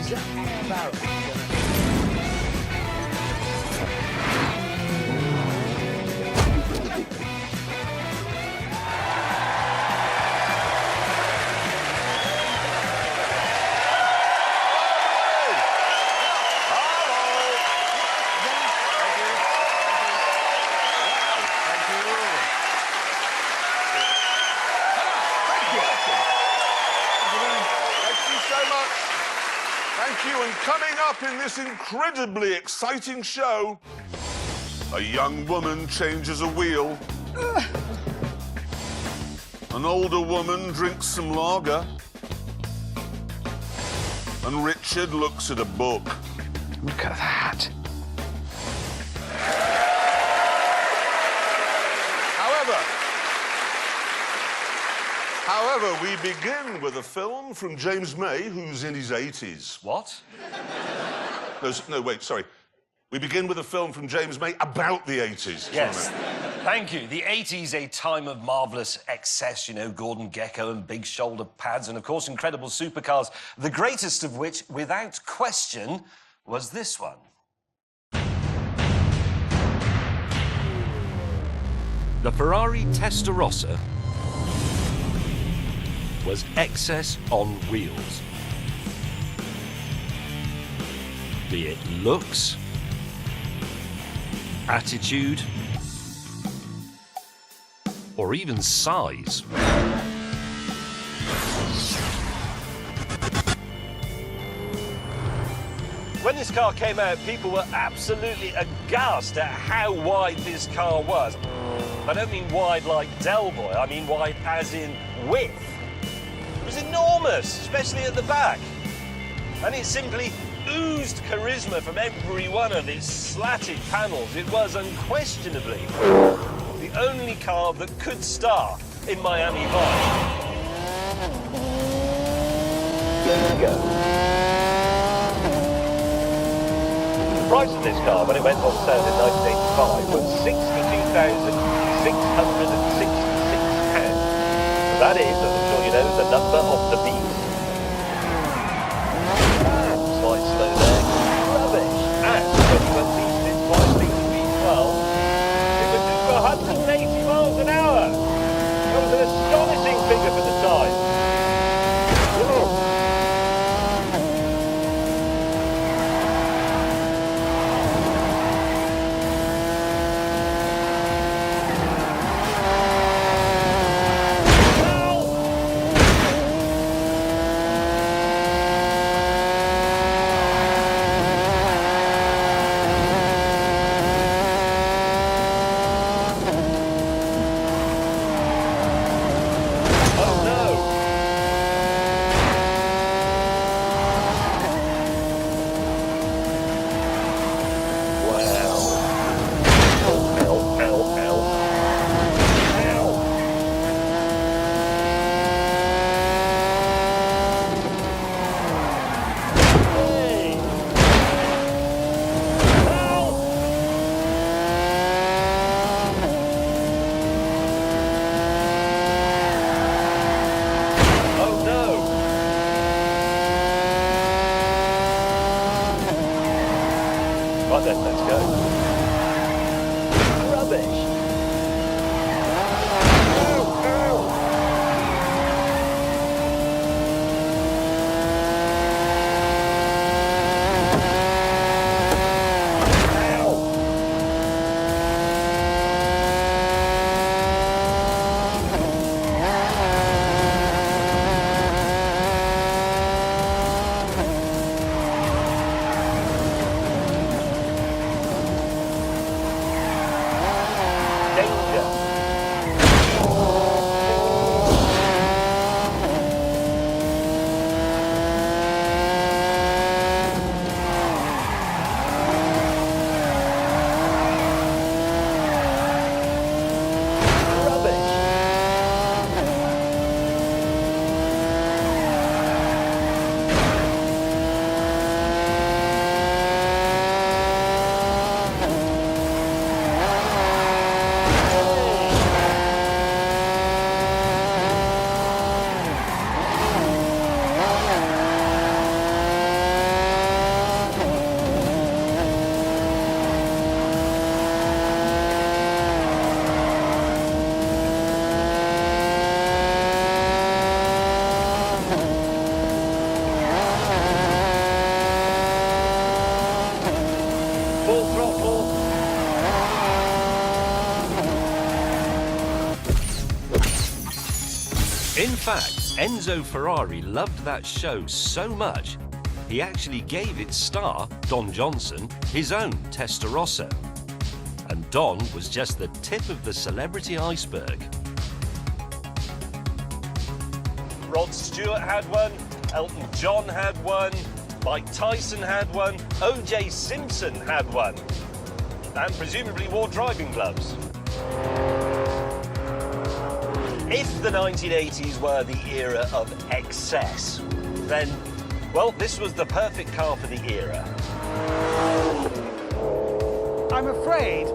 is an air barrel. Thank you, and coming up in this incredibly exciting show, a young woman changes a wheel. An older woman drinks some lager. And Richard looks at a book. Look at that. However, we begin with a film from James May, who's in his 80s. What? No, wait, sorry. We begin with a film from James May about the 80s. Yes. Thank you. The 80s, a time of marvellous excess, you know, Gordon Gekko and big shoulder pads and, of course, incredible supercars, the greatest of which, without question, was this one. The Ferrari Testarossa was excess on wheels. Be it looks, attitude, or even size. When this car came out, people were absolutely aghast at how wide this car was. I don't mean wide like Del Boy, I mean wide as in width. It was enormous, especially at the back. And it simply oozed charisma from every one of its slatted panels. It was unquestionably the only car that could star in Miami Vice. There you go. The price of this car, when it went on sale in 1985, was £62,666. That is, as I'm sure you know, the number of the beast. Slight slow there. Rubbish. And when you unleashed its 5-litre V12, it would do 180 miles an hour. That was an astonishing figure for the time. Right then, let's go. Rubbish. In fact, Enzo Ferrari loved that show so much, he actually gave its star, Don Johnson, his own Testarossa. And Don was just the tip of the celebrity iceberg. Rod Stewart had one, Elton John had one, Mike Tyson had one, O.J. Simpson had one, and presumably wore driving gloves. If the 1980s were the era of excess, then, well, this was the perfect car for the era. I'm afraid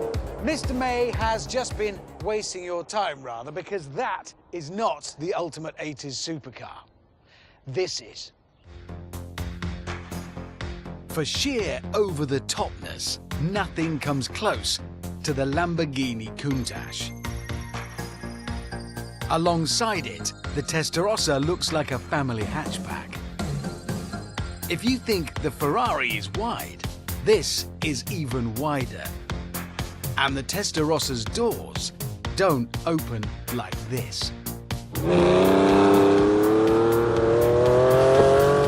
Mr. May has just been wasting your time, rather, because that is not the ultimate 80s supercar. This is. For sheer over-the-topness, nothing comes close to the Lamborghini Countach. Alongside it, the Testarossa looks like a family hatchback. If you think the Ferrari is wide, this is even wider. And the Testarossa's doors don't open like this.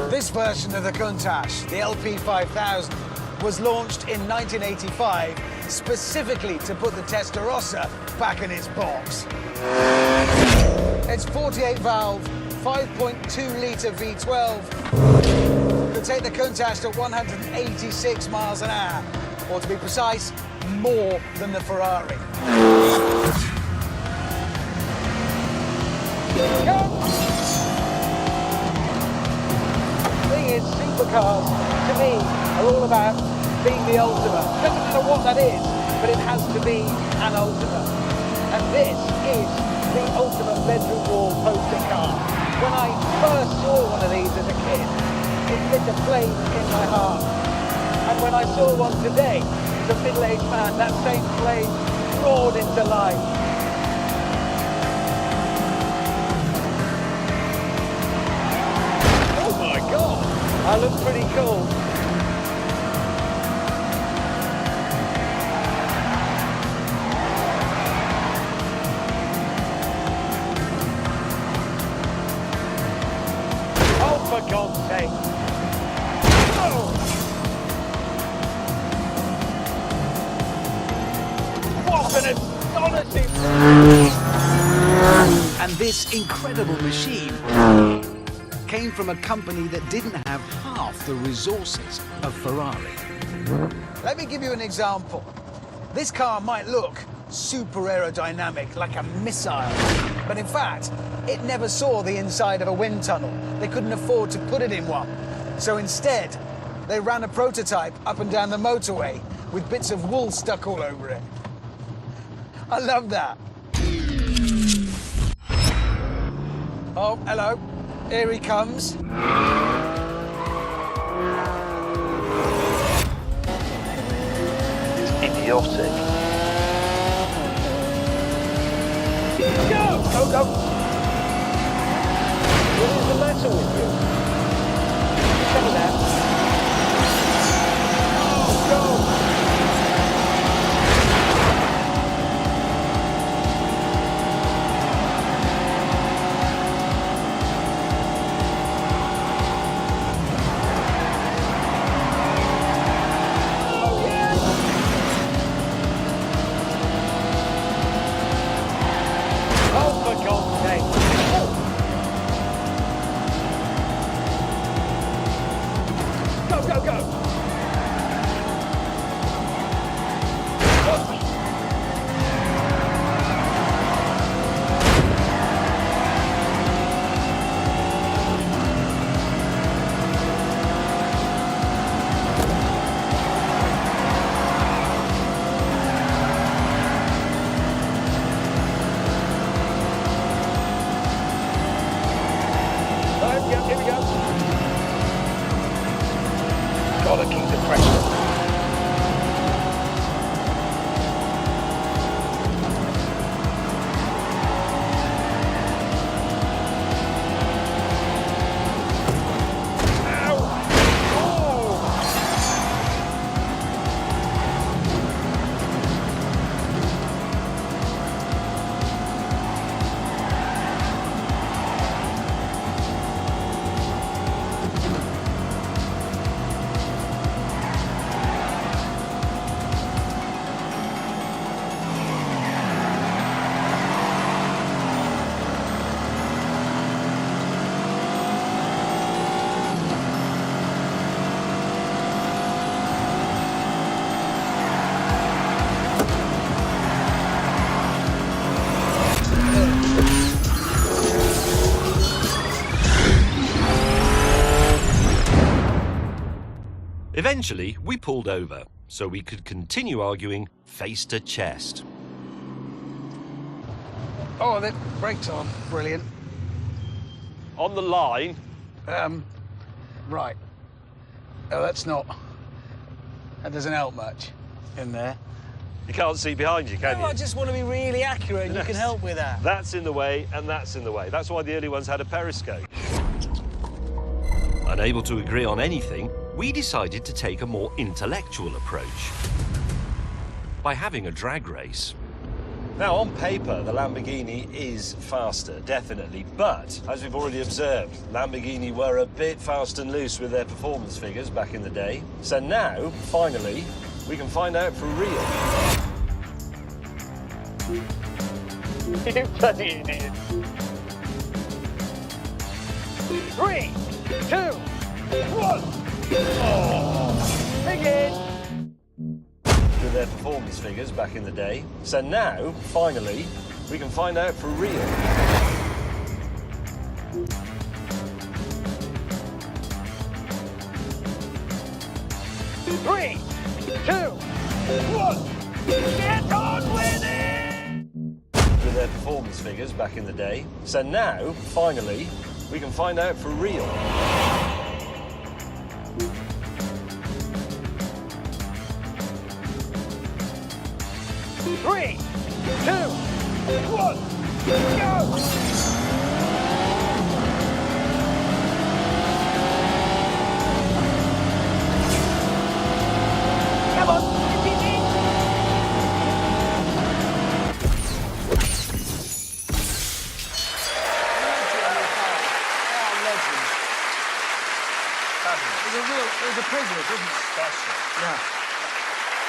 This version of the Countach, the LP5000, was launched in 1985 specifically to put the Testarossa back in its box. It's 48-valve, 5.2-litre V12 to take the Countach to 186 miles an hour, or to be precise, more than the Ferrari. The thing is, supercars, to me, are all about being the ultimate. Doesn't matter what that is, but it has to be an ultimate. And this is the ultimate bedroom wall poster car. When I first saw one of these as a kid, it lit a flame in my heart. And when I saw one today, as a middle-aged man, that same flame roared into life. Oh my God! I look pretty cool. Oh, for God's sake! Oh. What an astonishing... And this incredible machine came from a company that didn't have half the resources of Ferrari. Let me give you an example. This car might look super aerodynamic, like a missile, but in fact, it never saw the inside of a wind tunnel. They couldn't afford to put it in one. So instead, they ran a prototype up and down the motorway with bits of wool stuck all over it. I love that. Oh, hello. Here he comes. It's idiotic. Go! Go, go! What is the matter with you? Come on now. Oh, go! Here we go. Gotta keep the pressure. Eventually, we pulled over so we could continue arguing face to chest. Oh, the brakes on. Brilliant. On the line. Right. Oh, that's not... That doesn't help much in there. You can't see behind you, can No, you? I just want to be really accurate and you can help with that. That's in the way and that's in the way. That's why the early ones had a periscope. Unable to agree on anything, we decided to take a more intellectual approach by having a drag race. Now, on paper, the Lamborghini is faster, definitely, but as we've already observed, Lamborghini were a bit fast and loose with their performance figures back in the day. So now, finally, we can find out for real. You bloody idiot. 3, 2, 1. Oh. Again. With their performance figures back in the day. So now, finally, we can find out for real. Three, 2, 1. Get on with it! With their performance figures back in the day. So now, finally, we can find out for real. Three, 2, 1, go! Come on, It was a privilege, wasn't it? Special. Yeah.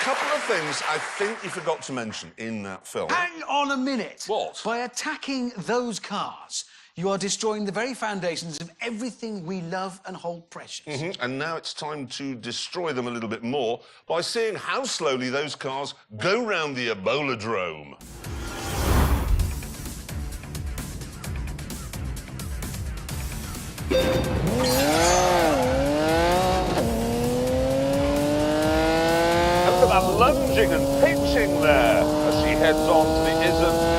Couple of things I think you forgot to mention in that film. Hang on a minute. What? By attacking those cars, you are destroying the very foundations of everything we love and hold precious. And now it's time to destroy them a little bit more by seeing how slowly those cars go round the Ebola-drome. Look at that lunging and pitching there as she heads on to the ism.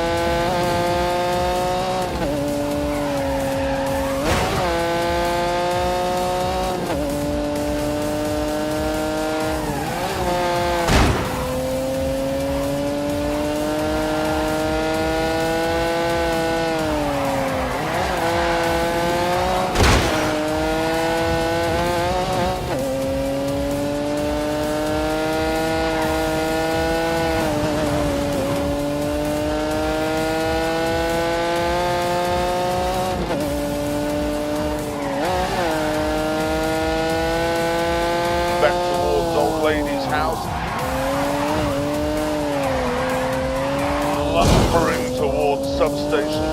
Lumbering towards substation.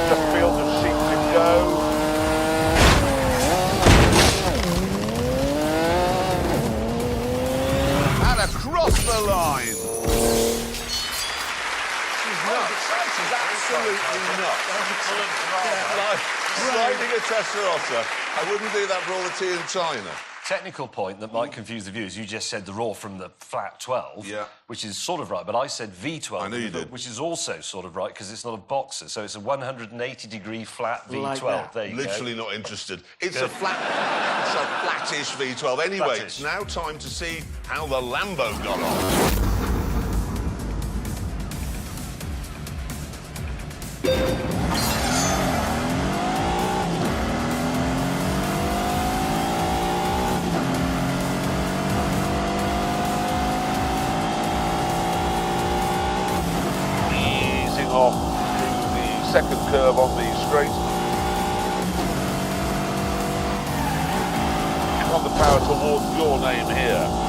Just field of sheep to go. And across the line. She's nuts. She's absolutely nuts. Like riding a Testarossa. I wouldn't do that for all the tea in China. Technical point that might confuse the viewers. You just said the raw from the flat 12, Yeah. which is sort of right, but I said V12. I knew you did. Which is also sort of right, because it's not a boxer, so it's a 180-degree flat V12. Like that. There you go. Literally not interested. It's a flattish V12. Anyway, Flattish. it's now time to see how the Lambo got on. Off to the second curve on the straight. You want the power towards your name here.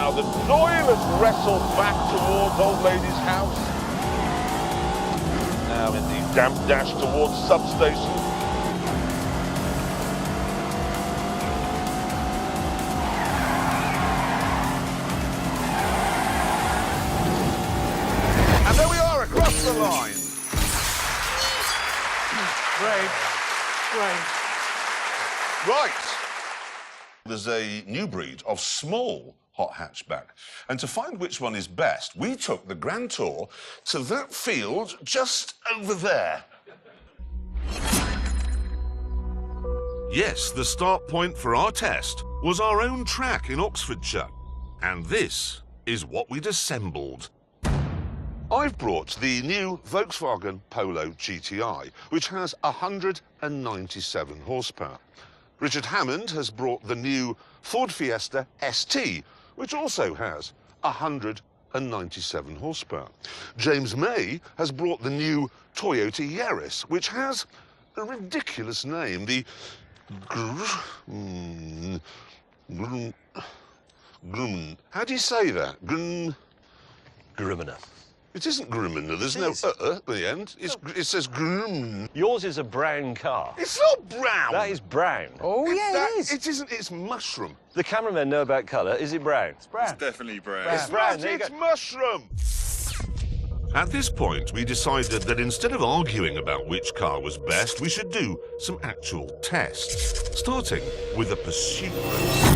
Now the Doyle wrestled back towards Old Lady's house. Now in the damp dash towards substation. And there we are across the line. Brave. Right. There's a new breed of small hot hatchback. And to find which one is best, we took the grand tour to that field just over there. Yes, the start point for our test was our own track in Oxfordshire. And this is what we'd assembled. I've brought the new Volkswagen Polo GTI, which has 197 horsepower. Richard Hammond has brought the new Ford Fiesta ST, which also has 197 horsepower. James May has brought the new Toyota Yaris, which has a ridiculous name, the how do you say that? Grimina. It isn't Grimina. There's no at the end. It says Grim. Yours is a brown car. It's not brown. That is brown. Oh, yeah, it is. It isn't. It's mushroom. The cameramen know about colour. Is it brown? It's brown. It's definitely brown. It's brown. But There you it's go. mushroom. At this point, we decided that instead of arguing about which car was best, we should do some actual tests, starting with a pursuit race.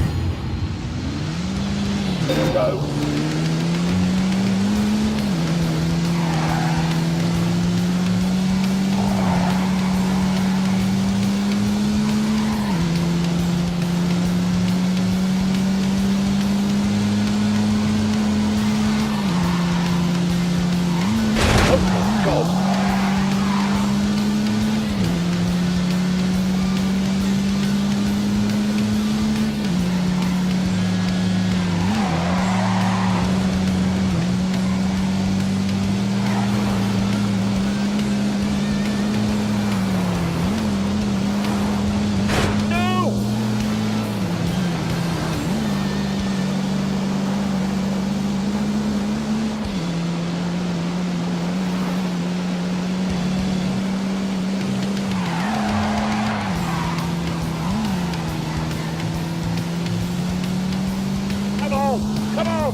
Come on.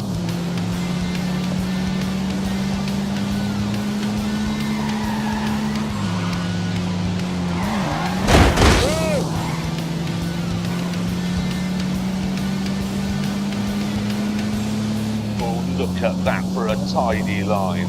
Oh, look at that for a tidy line.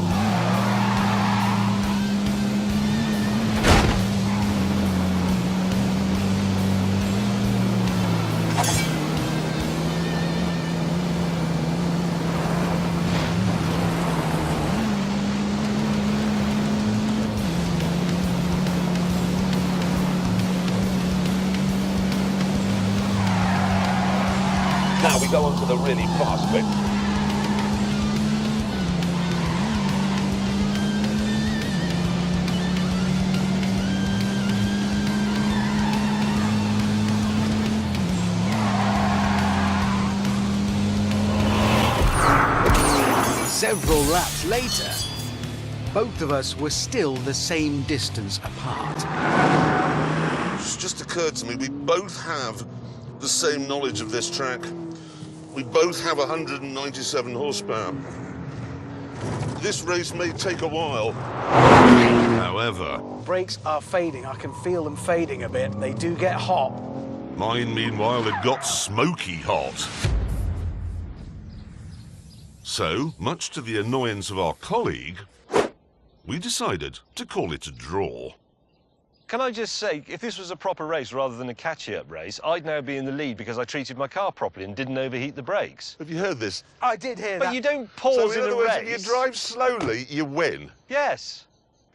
Now we go on to the really fast bit. Several laps later, both of us were still the same distance apart. It's just occurred to me, we both have the same knowledge of this track. We both have 197 horsepower. This race may take a while. However, Brakes are fading. I can feel them fading a bit. They do get hot. mine, meanwhile, had got smoky hot. So, much to the annoyance of our colleague, we decided to call it a draw. Can I just say, if this was a proper race rather than a catchy-up race, I'd now be in the lead because I treated my car properly and didn't overheat the brakes. Have you heard this? I did hear that. But you don't pause So in in other a words, race. if you drive slowly, you win. Yes,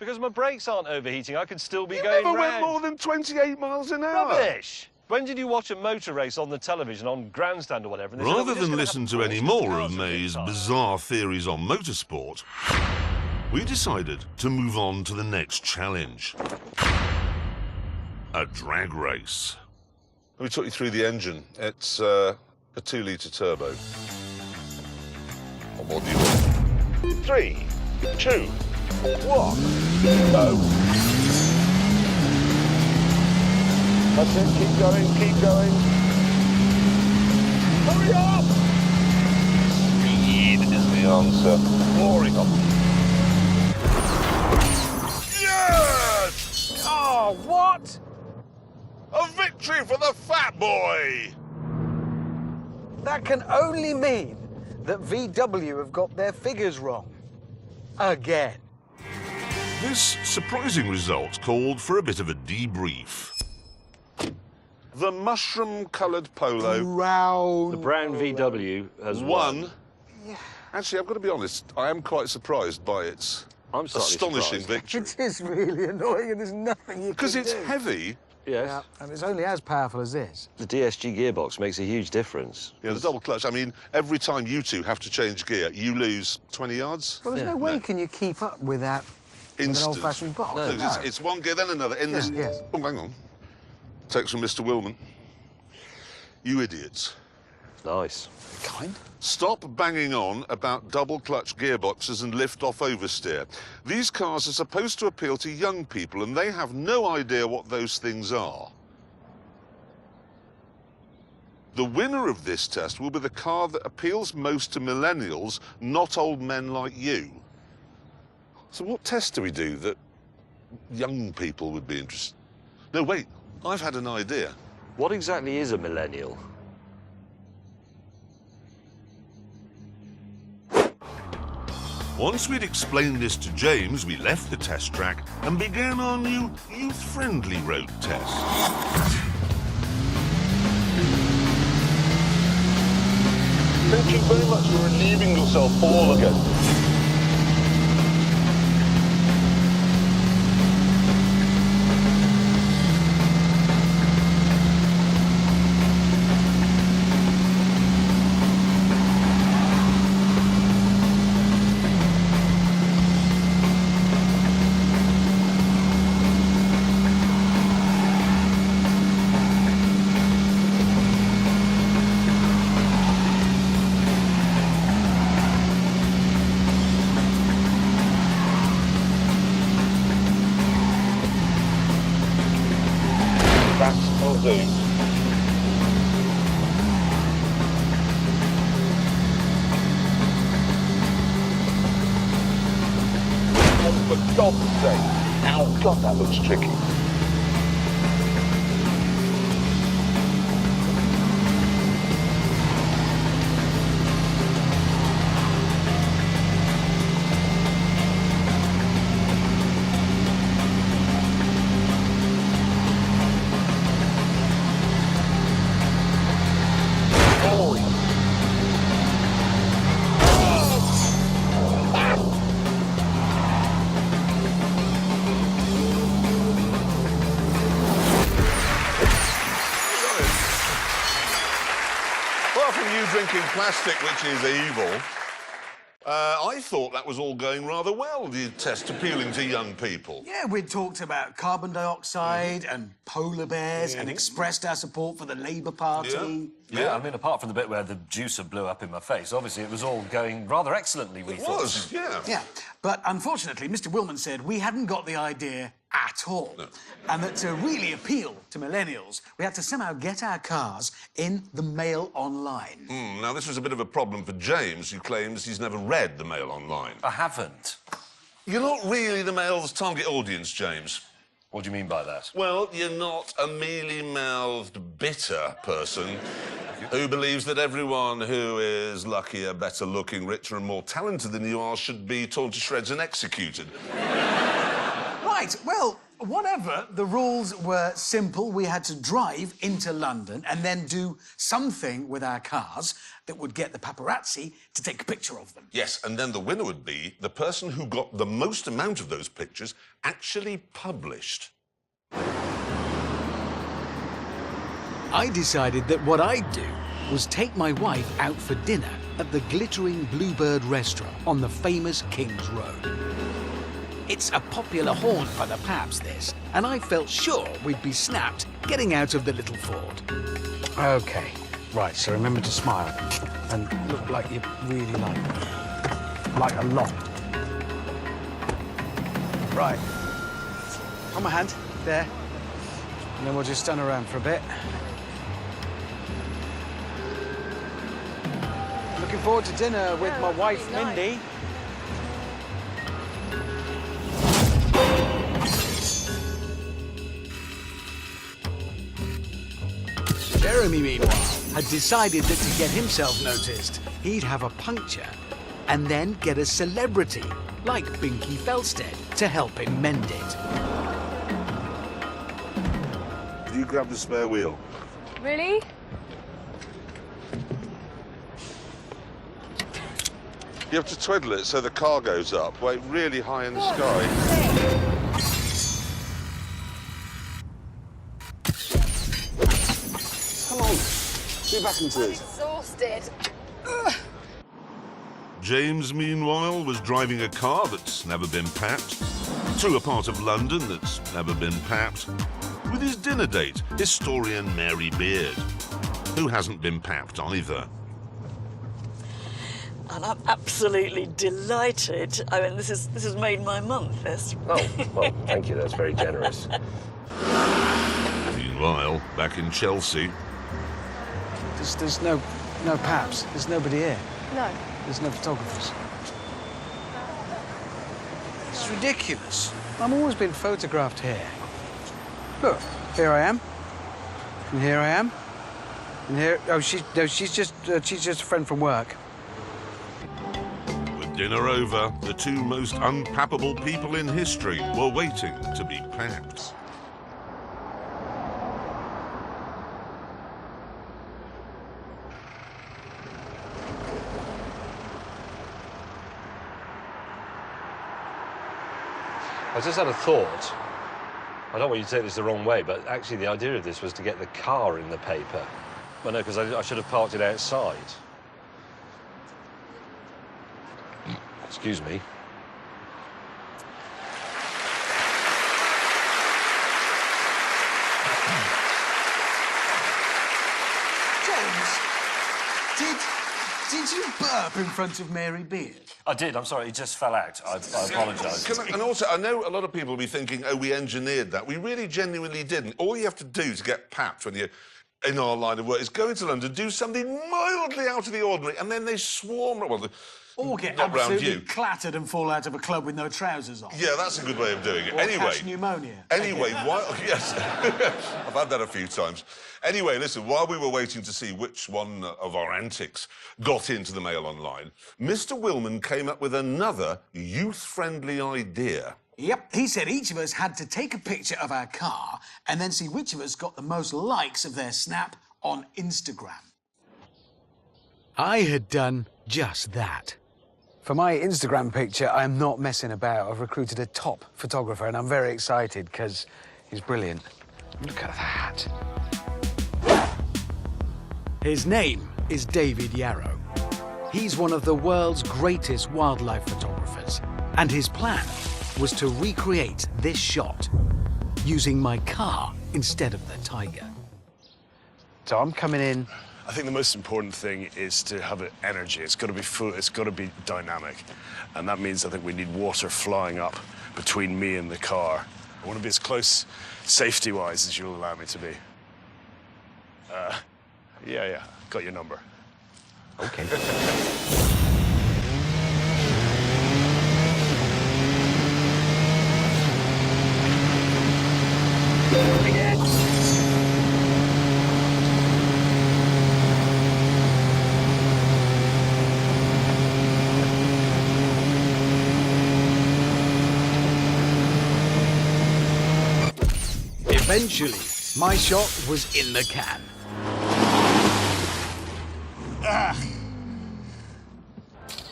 because my brakes aren't overheating. I could still be You going never went round. more than 28 miles an hour. Rubbish! When did you watch a motor race on the television, on Grandstand or whatever? And they said, "Oh, Rather we're just than gonna listen have to any balls more cars of at May's the time." bizarre theories on motorsport, we decided to move on to the next challenge. A drag race. Let me talk you through the engine. It's a 2-litre turbo. What do you want? 3, 2, 1, go! That's it, keep going, keep going. Hurry up! Speed is the answer. Roaring up. Yes! Oh, what? A victory for the fat boy! That can only mean that VW have got their figures wrong. Again. This surprising result called for a bit of a debrief. The mushroom-coloured polo The brown VW has won. Actually, I've got to be honest, I am quite surprised by its I'm slightly astonishing surprised. victory. It is really annoying and there's nothing you can do. Because it's heavy. Yes. Yeah, and it's only as powerful as this. The DSG gearbox makes a huge difference. Yeah, the double clutch. I mean, every time you two have to change gear, you lose 20 yards. Well, there's no way can you keep up with that with an Instant. old-fashioned box. No, it's one gear, then another. In this. yes. Oh, hang on. Text from Mr. Willman. You idiots. Nice. Kind. Stop banging on about double clutch gearboxes and lift off oversteer. These cars are supposed to appeal to young people and they have no idea what those things are. The winner of this test will be the car that appeals most to millennials, not old men like you. So what test do we do that young people would be interested? No, wait, I've had an idea. What exactly is a millennial? Once we'd explained this to James, we left the test track and began our new youth-friendly road test. Thank you very much for relieving yourself all again. That'll do. Oh, for God's sake. Ow, God, that looks tricky. Apart from you drinking plastic, which is evil, I thought that was all going rather well, the test appealing to young people. Yeah, we'd talked about carbon dioxide and polar bears and expressed our support for the Labour Party. Yeah, I mean, apart from the bit where the juicer blew up in my face, obviously it was all going rather excellently, we thought. It was, yeah. Yeah, but unfortunately, Mr. Willman said we hadn't got the idea at all. No. And that to really appeal to millennials, we had to somehow get our cars in the Mail Online. Now, this was a bit of a problem for James, who claims he's never read the Mail Online. I haven't. You're not really the Mail's target audience, James. What do you mean by that? Well, you're not a mealy-mouthed, bitter person who believes that everyone who is luckier, better-looking, richer and more talented than you are should be torn to shreds and executed. Right, well, whatever. The rules were simple. We had to drive into London and then do something with our cars that would get the paparazzi to take a picture of them. Yes, and then the winner would be the person who got the most amount of those pictures actually published. I decided that what I'd do was take my wife out for dinner at the glittering Bluebird restaurant on the famous King's Road. It's a popular haunt for the paps, this, and I felt sure we'd be snapped getting out of the little Ford. OK, right, so remember to smile and look like you really like me. like a lot. Right. On my hand, there. And then we'll just stand around for a bit. Looking forward to dinner with my wife, Mindy. Jeremy, meanwhile, had decided that to get himself noticed, he'd have a puncture and then get a celebrity like Binky Felstead to help him mend it. You grab the spare wheel. Really? You have to twiddle it so the car goes up, way really high in the sky. Come on, get back into this. Exhausted. James, meanwhile, was driving a car that's never been papped, through a part of London that's never been papped, with his dinner date, historian Mary Beard, who hasn't been papped either. And I'm absolutely delighted. I mean, this has made my month, this. Oh, well, thank you. That's very generous. Meanwhile, back in Chelsea, There's no paps. There's nobody here. No. There's no photographers. It's ridiculous. I've always been photographed here. Look, here I am. And here I am. And here... Oh, she's just a friend from work. with dinner over, the two most unpappable people in history were waiting to be papped. I just had a thought. I don't want you to take this the wrong way, but actually the idea of this was to get the car in the paper. Well, no, because I should have parked it outside. Excuse me. James, did you burp in front of Mary Beard? I did, I'm sorry, it just fell out. I apologise. And also, I know a lot of people will be thinking, oh, we engineered that. We really genuinely didn't. All you have to do to get papped when you're in our line of work is go into London, do something mildly out of the ordinary, and then they swarm... Well, Or get not round absolutely you. clattered and fall out of a club with no trousers on. Yeah, that's a good way of doing it. Or Anyway... catch pneumonia. Anyway, yes, I've had that a few times. Anyway, listen, while we were waiting to see which one of our antics got into the Mail Online, Mr. Willman came up with another youth-friendly idea. Yep, he said each of us had to take a picture of our car and then see which of us got the most likes of their snap on Instagram. I had done just that. For my Instagram picture, I'm not messing about. I've recruited a top photographer and I'm very excited because he's brilliant. Look at that. His name is David Yarrow. He's one of the world's greatest wildlife photographers, and his plan was to recreate this shot using my car instead of the tiger. So I'm coming in. I think the most important thing is to have energy. It's got to be full, it's got to be dynamic. And that means I think we need water flying up between me and the car. I want to be as close, safety-wise, as you'll allow me to be. Yeah, got your number. OK. Eventually, my shot was in the can.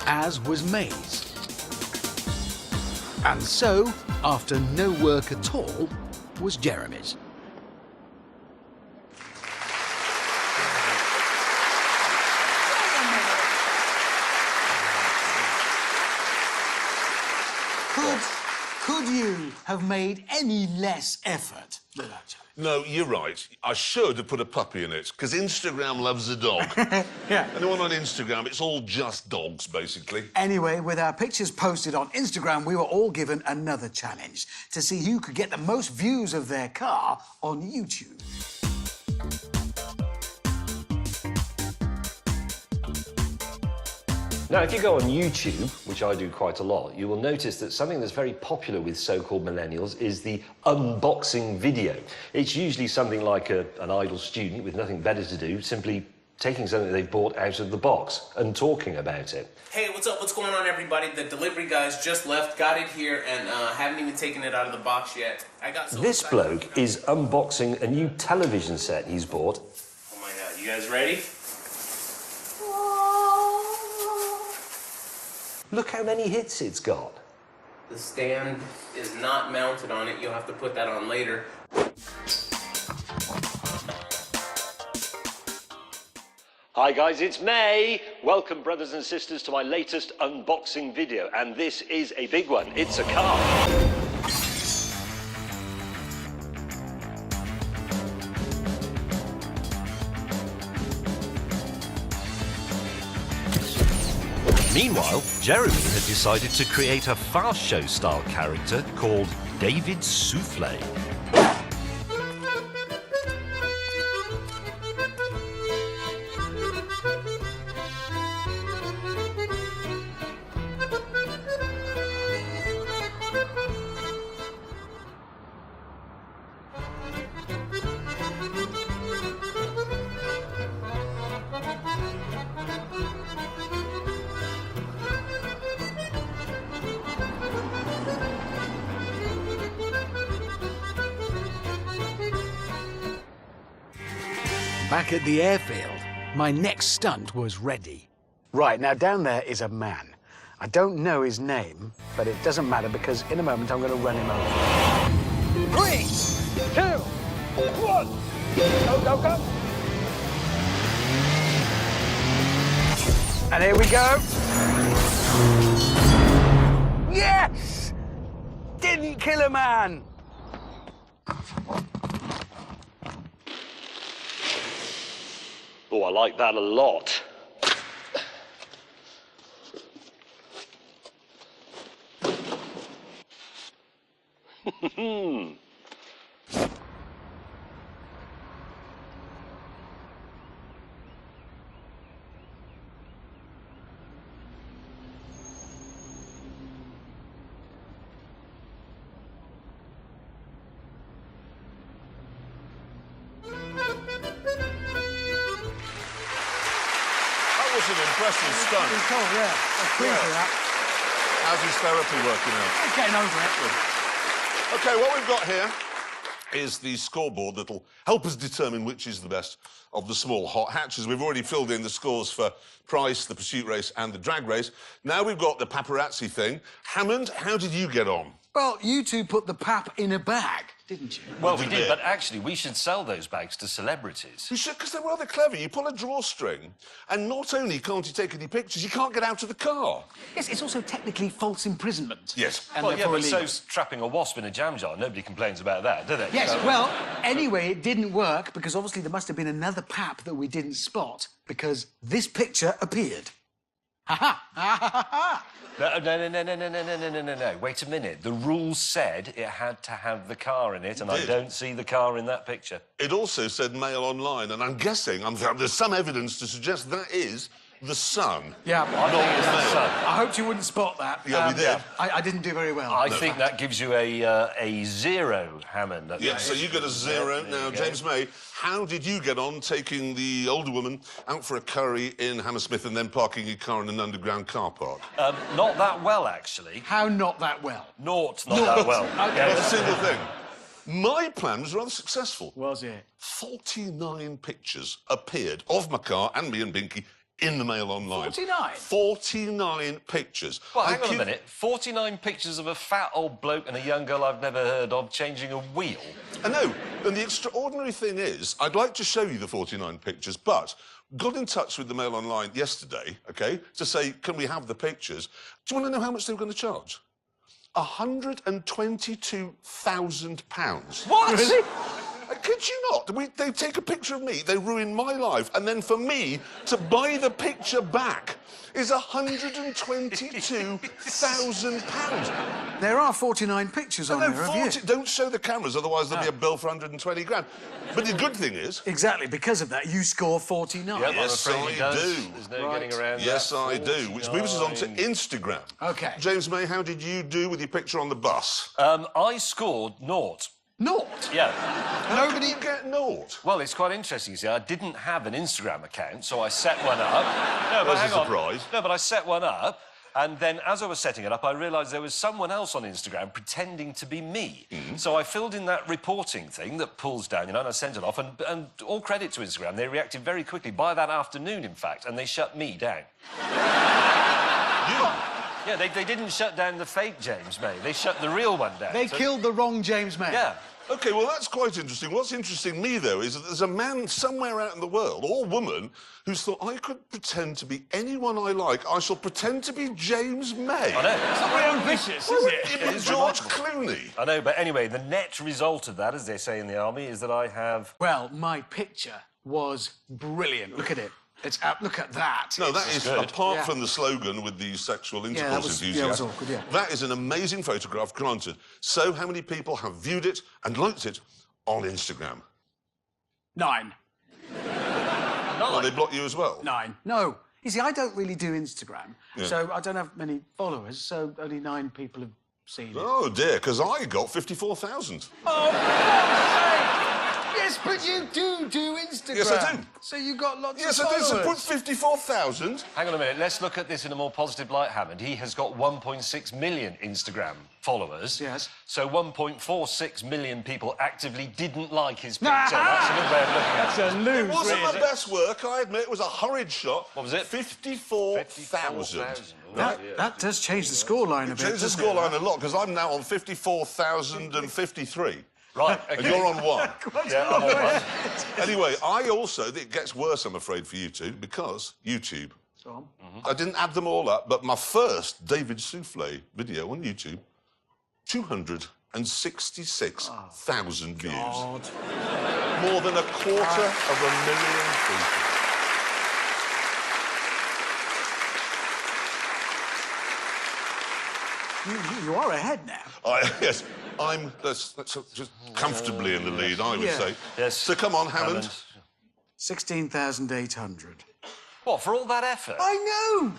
As was May's. And so, after no work at all, was Jeremy's. Could you have made any less effort with that challenge? No, you're right. I should have put a puppy in it, because Instagram loves a dog. Yeah. Anyone on Instagram, it's all just dogs, basically. Anyway, with our pictures posted on Instagram, we were all given another challenge to see who could get the most views of their car on YouTube. Now, if you go on YouTube, which I do quite a lot, you will notice that something that's very popular with so-called millennials is the unboxing video. It's usually something like an idle student with nothing better to do, simply taking something they've bought out of the box and talking about it. Hey, what's up? What's going on, everybody? The delivery guys just left, got it here, and haven't even taken it out of the box yet. This bloke is unboxing a new television set he's bought. Oh my God, you guys ready? Look how many hits it's got. The stand is not mounted on it. You'll have to put that on later. Hi guys, it's May. Welcome, brothers and sisters, to my latest unboxing video. And this is a big one. It's a car. Meanwhile, Jeremy had decided to create a fast show style character called David Souffle. Back at the airfield, my next stunt was ready. Right, now down there is a man. I don't know his name, but it doesn't matter because in a moment I'm going to run him over. 3, 2, 1. Go, go, go. And here we go. Yes! Didn't kill a man. Oh, I like that a lot. That was an impressive stunt. Pretty cool, yeah. I was pleased with that. How's his therapy working out? I'm getting over it. OK, what we've got here is the scoreboard that'll help us determine which is the best of the small hot hatches. We've already filled in the scores for Price, the pursuit race and the drag race. Now we've got the paparazzi thing. Hammond, how did you get on? Well, you two put the pap in a bag, didn't you? Well, we did, but actually, we should sell those bags to celebrities. You should, because they're rather clever. You pull a drawstring, and not only can't you take any pictures, you can't get out of the car. Yes, it's also technically false imprisonment. Yes. And Well, yeah, therefore but illegal. so's trapping a wasp in a jam jar. Nobody complains about that, do they? Yes, So- well, anyway, it didn't work because obviously there must have been another pap that we didn't spot because this picture appeared. Ha ha! Ha ha ha! No. Wait a minute. The rules said it had to have the car in it, and I did. don't see the car in that picture. It also said Mail Online, and I'm guessing, there's some evidence to suggest that is the Sun. Yeah, I think it's the Sun. I hoped you wouldn't spot that. Yeah, we did. I didn't do very well. I think that gives you a 0, Hammond. Yeah, so you got a 0. Now, James May, how did you get on taking the older woman out for a curry in Hammersmith and then parking your car in an underground car park? Not that well, actually. How not that well? Not that well. Okay. Not a single thing. My plan was rather successful. Was it? 49 pictures appeared of my car and me and Binky in the Mail Online. 49? 49 pictures. Well, hang on a minute. 49 pictures of a fat old bloke and a young girl I've never heard of changing a wheel. I know. And the extraordinary thing is, I'd like to show you the 49 pictures, but got in touch with the Mail Online yesterday, OK, to say, can we have the pictures? Do you want to know how much they were going to charge? £122,000. What? Really? I kid you not. They take a picture of me, they ruin my life, and then for me to buy the picture back is £122,000. There are 49 pictures on there of you. Don't show the cameras, otherwise there'll be a bill for 120 grand. But the good thing is... Exactly, because of that, you score 49. Yep, Yes, I'm afraid he I does. do. There's no getting around Yes, that. I do. Which moves us on to 49. Instagram. OK. James May, how did you do with your picture on the bus? I scored 0. Naught. Yeah. Nobody get naught. Well, it's quite interesting. You see, I didn't have an Instagram account, so I set one up. No, but That's a hang on. surprise. No, but I set one up, and then as I was setting it up, I realised there was someone else on Instagram pretending to be me. So I filled in that reporting thing that pulls down, you know, and I sent it off, and all credit to Instagram, they reacted very quickly, by that afternoon, in fact, and they shut me down. Yeah, they didn't shut down the fake James May. They shut the real one down. They killed the wrong James May. Yeah. OK, well, that's quite interesting. What's interesting me, though, is that there's a man somewhere out in the world, or woman, who's thought, I could pretend to be anyone I like. I shall pretend to be James May. I know. It's not very ambitious, is it? Even is George remarkable. Clooney. I know, but anyway, the net result of that, as they say in the army, is that I have... Well, my picture was brilliant. Look at it. It's up. Look at that. No, that is, good. apart Yeah. from the slogan with the sexual that intercourse was enthusiast, awkward, yeah. that is an amazing photograph, granted. So how many people have viewed it and liked it on Instagram? 9. Well, they block you as well. 9. No. You see, I don't really do Instagram, Yeah. so I don't have many followers, so only 9 people have seen it. Oh, dear, because I got 54,000. Yes, but you do Instagram. Yes, I do. So you got lots Yes, of I do. followers. So put 54,000. Hang on a minute, let's look at this in a more positive light, Hammond. He has got 1.6 million Instagram followers. Yes. So 1.46 million people actively didn't like his picture. That's a good way of looking at it. That's a lose, It wasn't really. my best work, I admit. It was a hurried shot. What was it? 54,000. That does change the scoreline a bit. Changed the doesn't it? scoreline a lot, because I'm now on 54,053. Right, And okay. you're on 1. Yeah, I'm on one. Anyway, it gets worse, I'm afraid, for you two, because YouTube. Go on. I didn't add them all up, but my first David Soufflé video on YouTube, 266,000 views. God. More than 250,000 people. You are ahead now. Yes, I'm that's just comfortably in the lead, I would Yeah. say. Yes. So come on, Hammond. 16,800. What, for all that effort? I know!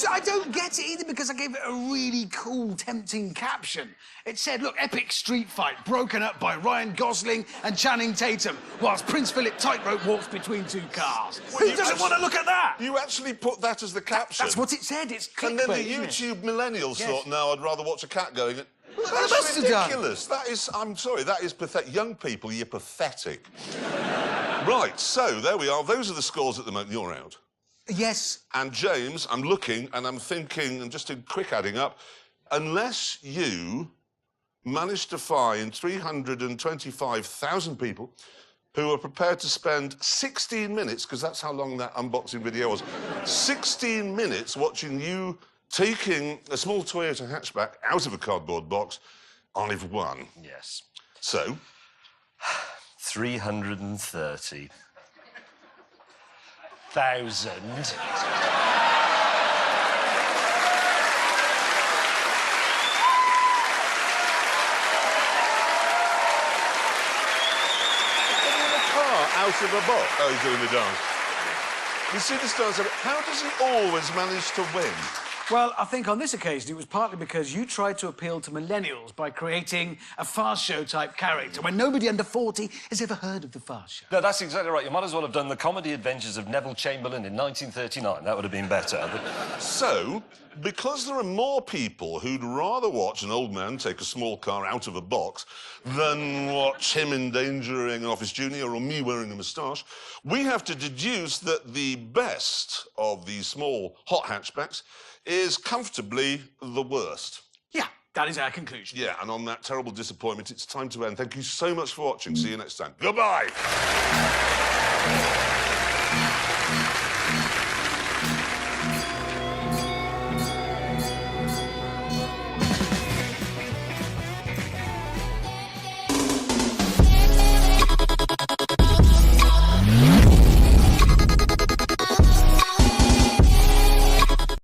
I don't get it either because I gave it a really cool, tempting caption. It said, look, epic street fight broken up by Ryan Gosling and Channing Tatum whilst Prince Philip tightrope walks between 2 cars. Who you doesn't actually- want to look at that? You actually put that as the caption? That's what it said. It's clickbait, And then the isn't it? YouTube millennials Yes. thought, no, I'd rather watch a cat going... they That's must have done. ridiculous. That is, I'm sorry, that is pathetic. Young people, you're pathetic. Right, so there we are. Those are the scores at the moment. You're out. Yes. And James, I'm looking and I'm thinking, and just a quick adding up, unless you manage to find 325,000 people who are prepared to spend 16 minutes, because that's how long that unboxing video was, 16 minutes watching you taking a small Toyota hatchback out of a cardboard box, I've won. Yes. So? 330,000. Out of a box. Oh, he's doing the dance. You see this dance? How does he always manage to win? Well, I think on this occasion it was partly because you tried to appeal to millennials by creating a fast show type character when nobody under 40 has ever heard of the fast show. No, that's exactly right. You might as well have done the comedy adventures of Neville Chamberlain in 1939. That would have been better. So, because there are more people who'd rather watch an old man take a small car out of a box than watch him endangering an office junior or me wearing a moustache, we have to deduce that the best of these small hot hatchbacks is comfortably the worst. Yeah, that is our conclusion. Yeah, and on that terrible disappointment, it's time to end. Thank you so much for watching. See you next time. Goodbye.